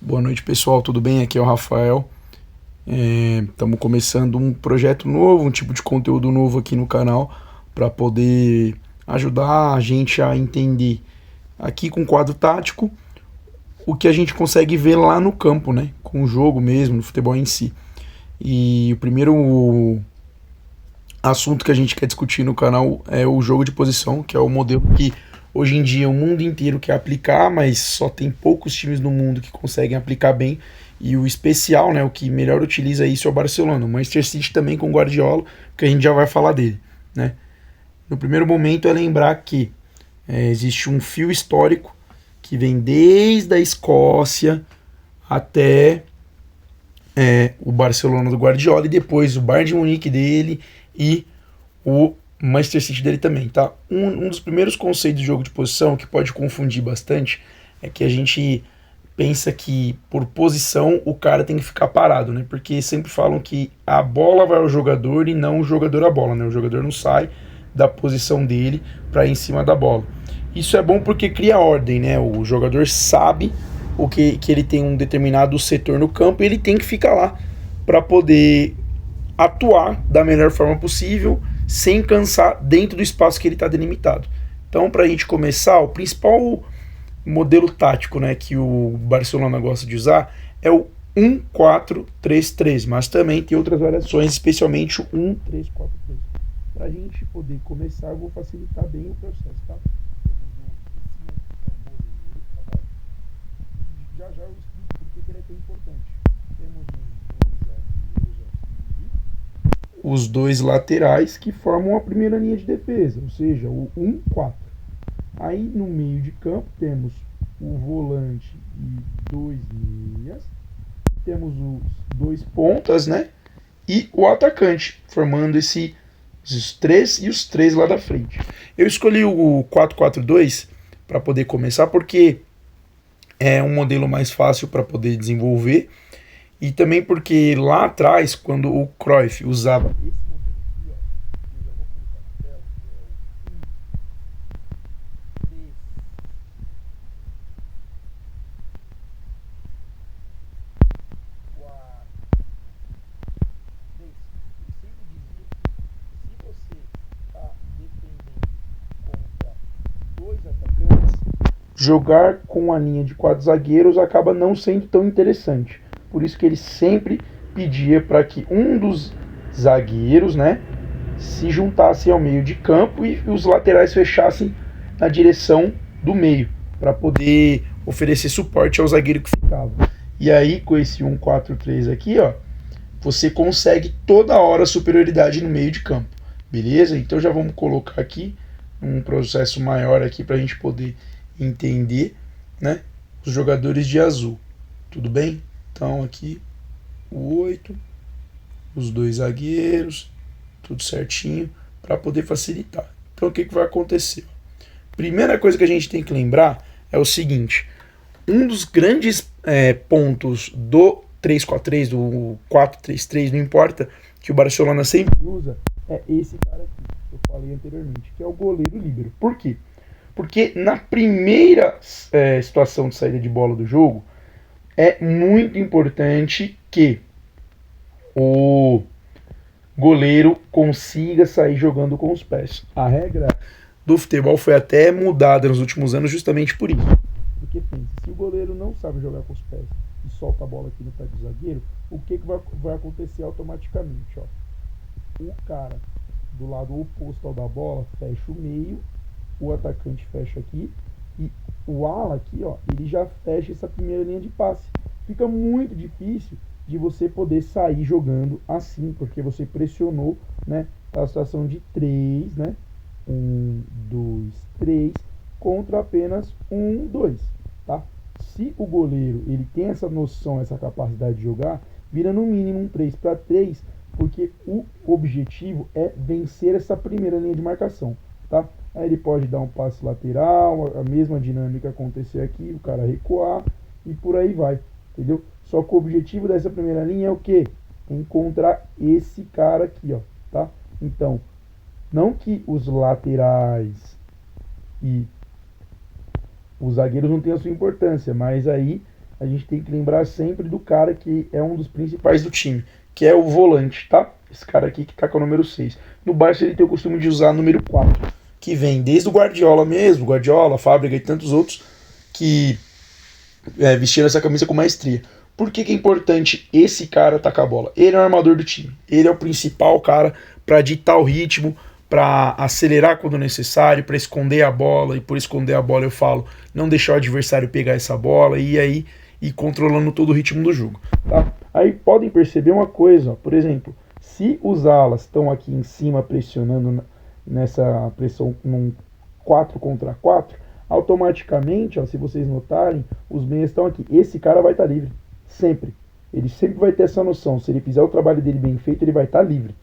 Boa noite, pessoal, tudo bem? Aqui é o Rafael. Estamos começando um projeto novo, um tipo de conteúdo novo aqui no canal para poder ajudar a gente a entender aqui com quadro tático o que a gente consegue ver lá no campo, né? Com o jogo mesmo, no futebol em si. E o primeiro assunto que a gente quer discutir no canal é o jogo de posição, que é o modelo que hoje em dia o mundo inteiro quer aplicar, mas só tem poucos times no mundo que conseguem aplicar bem. E o especial, né, o que melhor utiliza isso é o Barcelona. O Manchester City também com o Guardiola, que a gente já vai falar dele, né? No primeiro momento é lembrar que existe um fio histórico que vem desde a Escócia até o Barcelona do Guardiola e depois o Bayern de Munique dele e o Manchester City dele também, tá? Um dos primeiros conceitos de jogo de posição que pode confundir bastante é que a gente pensa que por posição o cara tem que ficar parado, né? Porque sempre falam que a bola vai ao jogador e não o jogador à bola, né? O jogador não sai da posição dele para ir em cima da bola. Isso é bom porque cria ordem, né? O jogador sabe que ele tem um determinado setor no campo e ele tem que ficar lá para poder atuar da melhor forma possível, sem cansar dentro do espaço que ele está delimitado. Então, para a gente começar, o principal modelo tático, né, que o Barcelona gosta de usar é o 1-4-3-3, mas também tem outras variações, especialmente o 1-3-4-3. Para a gente poder começar, eu vou facilitar bem o processo, tá? Já já eu explico por que ele é tão importante. Temos os dois laterais que formam a primeira linha de defesa, ou seja, o 1-4. Aí no meio de campo temos o volante e dois meias, temos os dois pontas, né? E o atacante, formando os três e os três lá da frente. Eu escolhi o 4-4-2 para poder começar porque é um modelo mais fácil para poder desenvolver e também porque lá atrás, quando o Cruyff usava esse modelo aqui, ó, eu já vou colocar na tela, que é o 1, 3, 4, 3. Ele sempre dizia que se você está defendendo contra dois atacantes, jogar com a linha de quatro zagueiros acaba não sendo tão interessante. Por isso que ele sempre pedia para que um dos zagueiros, né, se juntasse ao meio de campo e os laterais fechassem na direção do meio, para poder oferecer suporte ao zagueiro que ficava. E aí, com esse 1-4-3 aqui, ó, você consegue toda hora superioridade no meio de campo. Beleza? Então já vamos colocar aqui um processo maior aqui para a gente poder entender, né, os jogadores de azul. Tudo bem? Então aqui o 8, os dois zagueiros, tudo certinho para poder facilitar. Então o que vai acontecer? Primeira coisa que a gente tem que lembrar é o seguinte: um dos grandes pontos do 3-4-3, do 4-3-3, não importa, que o Barcelona sempre usa, é esse cara aqui, que eu falei anteriormente, que é o goleiro líbero. Por quê? Porque na primeira situação de saída de bola do jogo, é muito importante que o goleiro consiga sair jogando com os pés. A regra do futebol foi até mudada nos últimos anos justamente por isso. Porque pensa, se o goleiro não sabe jogar com os pés e solta a bola aqui no pé do zagueiro, o que vai acontecer automaticamente? Ó? O cara do lado oposto ao da bola fecha o meio, o atacante fecha aqui, e o ala aqui, ó, ele já fecha essa primeira linha de passe. Fica muito difícil de você poder sair jogando assim, porque você pressionou, né, a situação de 3, né, 1, 2, 3, contra apenas 1, 2, tá? Se o goleiro ele tem essa noção, essa capacidade de jogar, vira no mínimo um 3-3, porque o objetivo é vencer essa primeira linha de marcação, tá? Aí ele pode dar um passe lateral, a mesma dinâmica acontecer aqui, o cara recuar e por aí vai, entendeu? Só que o objetivo dessa primeira linha é o quê? Encontrar esse cara aqui, ó, tá? Então, não que os laterais e os zagueiros não tenham a sua importância, mas aí a gente tem que lembrar sempre do cara que é um dos principais do time, que é o volante, tá? Esse cara aqui que tá com o número 6. No Barça ele tem o costume de usar o número 4, que vem desde o Guardiola mesmo, Guardiola, Fábrica e tantos outros que vestiram essa camisa com maestria. Por que é importante esse cara atacar a bola? Ele é o armador do time, ele é o principal cara para ditar o ritmo, para acelerar quando necessário, para esconder a bola, e por esconder a bola eu falo, não deixar o adversário pegar essa bola e aí ir controlando todo o ritmo do jogo. Tá? Aí podem perceber uma coisa, ó, por exemplo, se os alas estão aqui em cima pressionando nessa pressão num 4 contra 4, automaticamente, ó, se vocês notarem, os meias estão aqui. Esse cara vai estar livre, sempre. Ele sempre vai ter essa noção. Se ele fizer o trabalho dele bem feito, ele vai estar livre.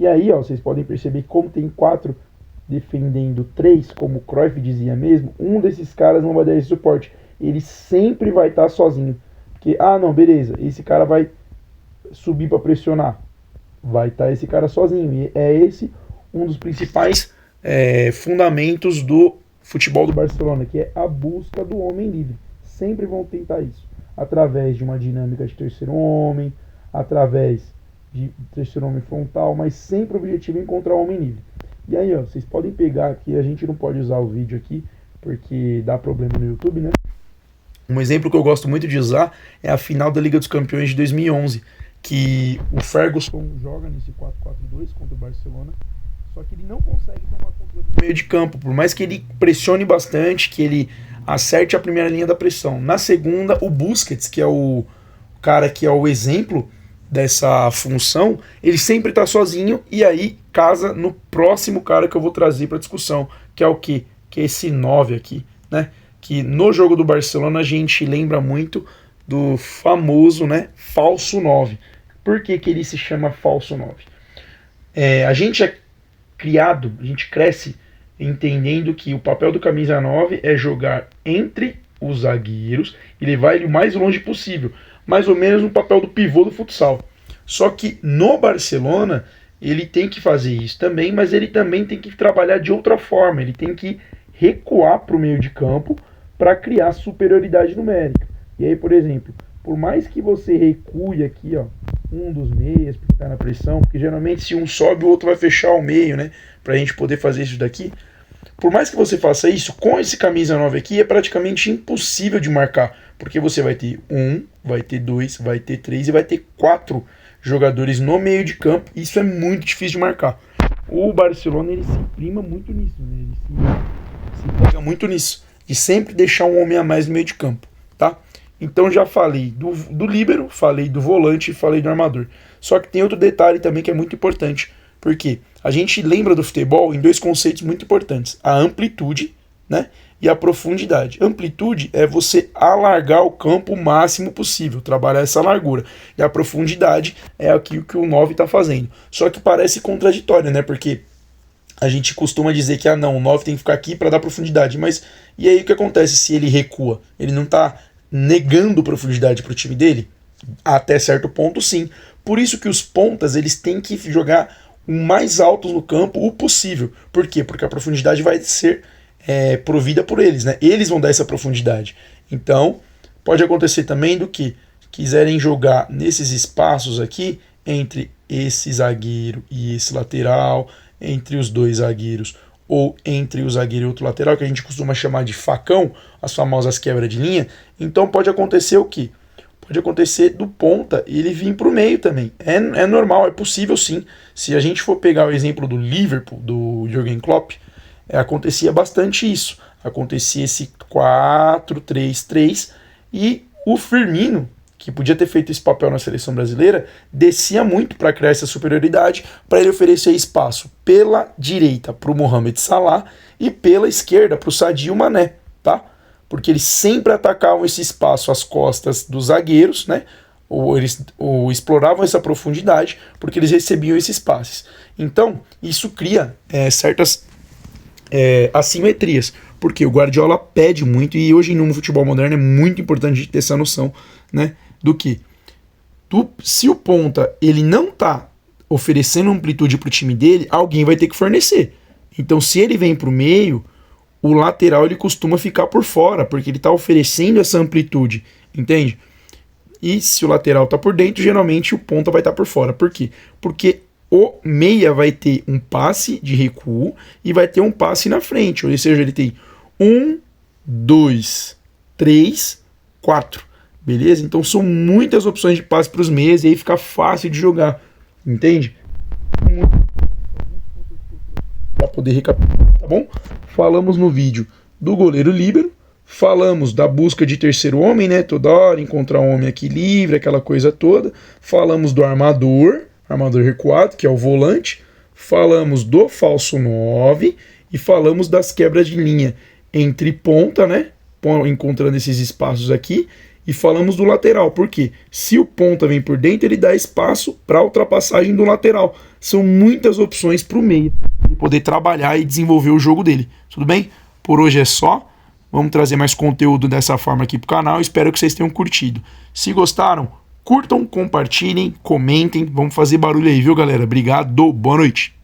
E aí, ó, vocês podem perceber que como tem 4 defendendo 3, como o Cruyff dizia mesmo, um desses caras não vai dar esse suporte. Ele sempre vai estar sozinho. Porque, não, beleza, esse cara vai subir para pressionar. Vai estar esse cara sozinho. E é esse um dos principais fundamentos do futebol do Barcelona, que é a busca do homem livre. Sempre vão tentar isso. Através de uma dinâmica de terceiro homem, através de terceiro homem frontal, mas sempre o objetivo é encontrar o homem livre. E aí, ó, vocês podem pegar aqui, a gente não pode usar o vídeo aqui, porque dá problema no YouTube, né? Um exemplo que eu gosto muito de usar é a final da Liga dos Campeões de 2011, que o Ferguson joga nesse 4-4-2 contra o Barcelona, só que ele não consegue tomar controle do meio de campo, por mais que ele pressione bastante, que ele acerte a primeira linha da pressão. Na segunda, o Busquets, que é o cara que é o exemplo dessa função, ele sempre está sozinho e aí casa no próximo cara que eu vou trazer para discussão, que é o quê? Que é esse 9 aqui, né? Que no jogo do Barcelona a gente lembra muito do famoso, né, falso 9. Por que ele se chama falso 9? A gente é criado, a gente cresce entendendo que o papel do camisa 9 é jogar entre os zagueiros e levar ele o mais longe possível, mais ou menos no papel do pivô do futsal. Só que no Barcelona ele tem que fazer isso também, mas ele também tem que trabalhar de outra forma, ele tem que recuar para o meio de campo para criar superioridade numérica. E aí, por exemplo, por mais que você recue aqui, ó, um dos meias, porque está na pressão, porque geralmente se um sobe o outro vai fechar o meio, né, para a gente poder fazer isso daqui. Por mais que você faça isso, com esse camisa 9 aqui é praticamente impossível de marcar, porque você vai ter 1, vai ter 2, vai ter 3 e vai ter 4 jogadores no meio de campo. Isso é muito difícil de marcar. O Barcelona ele se prima muito nisso, né? Ele se pega muito nisso, de sempre deixar um homem a mais no meio de campo, tá? Então já falei do líbero, falei do volante e falei do armador. Só que tem outro detalhe também que é muito importante, porque a gente lembra do futebol em dois conceitos muito importantes: a amplitude, né, e a profundidade. Amplitude é você alargar o campo o máximo possível, trabalhar essa largura. E a profundidade é aquilo que o 9 está fazendo. Só que parece contraditório, né, porque a gente costuma dizer que não, o 9 tem que ficar aqui para dar profundidade. Mas e aí o que acontece se ele recua? Ele não está negando profundidade para o time dele? Até certo ponto, sim. Por isso que os pontas eles têm que jogar o mais altos no campo o possível. Por quê? Porque a profundidade vai ser provida por eles, né? Eles vão dar essa profundidade. Então, pode acontecer também do que quiserem jogar nesses espaços aqui, entre esse zagueiro e esse lateral, entre os dois zagueiros, ou entre o zagueiro e outro lateral, que a gente costuma chamar de facão, as famosas quebras de linha. Então pode acontecer o quê? Pode acontecer do ponta ele vir para o meio também. É normal, é possível sim. Se a gente for pegar o exemplo do Liverpool, do Jürgen Klopp, acontecia bastante isso. Acontecia esse 4-3-3 e o Firmino, que podia ter feito esse papel na seleção brasileira, descia muito para criar essa superioridade, para ele oferecer espaço pela direita para o Mohamed Salah e pela esquerda para o Sadio Mané, tá? Porque eles sempre atacavam esse espaço às costas dos zagueiros, né? Ou exploravam essa profundidade, porque eles recebiam esses passes. Então, isso cria certas assimetrias, porque o Guardiola pede muito, e hoje no futebol moderno é muito importante a gente ter essa noção, né? Do que se o ponta ele não está oferecendo amplitude para o time dele, alguém vai ter que fornecer. Então, se ele vem para o meio, o lateral ele costuma ficar por fora, porque ele está oferecendo essa amplitude entende? E se o lateral tá por dentro, geralmente o ponta vai estar por fora. Por quê? Porque o meia vai ter um passe de recuo e vai ter um passe na frente. Ou seja, ele tem 1, 2, 3, 4. Beleza? Então são muitas opções de passe para os meias e aí fica fácil de jogar. Entende? Para poder recapitular, tá bom? Falamos no vídeo do goleiro líbero. Falamos da busca de terceiro homem, né? Toda hora encontrar um homem aqui livre, aquela coisa toda. Falamos do armador recuado, que é o volante. Falamos do falso 9 e falamos das quebras de linha entre ponta, né? Encontrando esses espaços aqui. E falamos do lateral, porque se o ponta vem por dentro, ele dá espaço para a ultrapassagem do lateral. São muitas opções para o meio, para ele poder trabalhar e desenvolver o jogo dele. Tudo bem? Por hoje é só. Vamos trazer mais conteúdo dessa forma aqui pro canal. Espero que vocês tenham curtido. Se gostaram, curtam, compartilhem, comentem. Vamos fazer barulho aí, viu, galera? Obrigado, boa noite.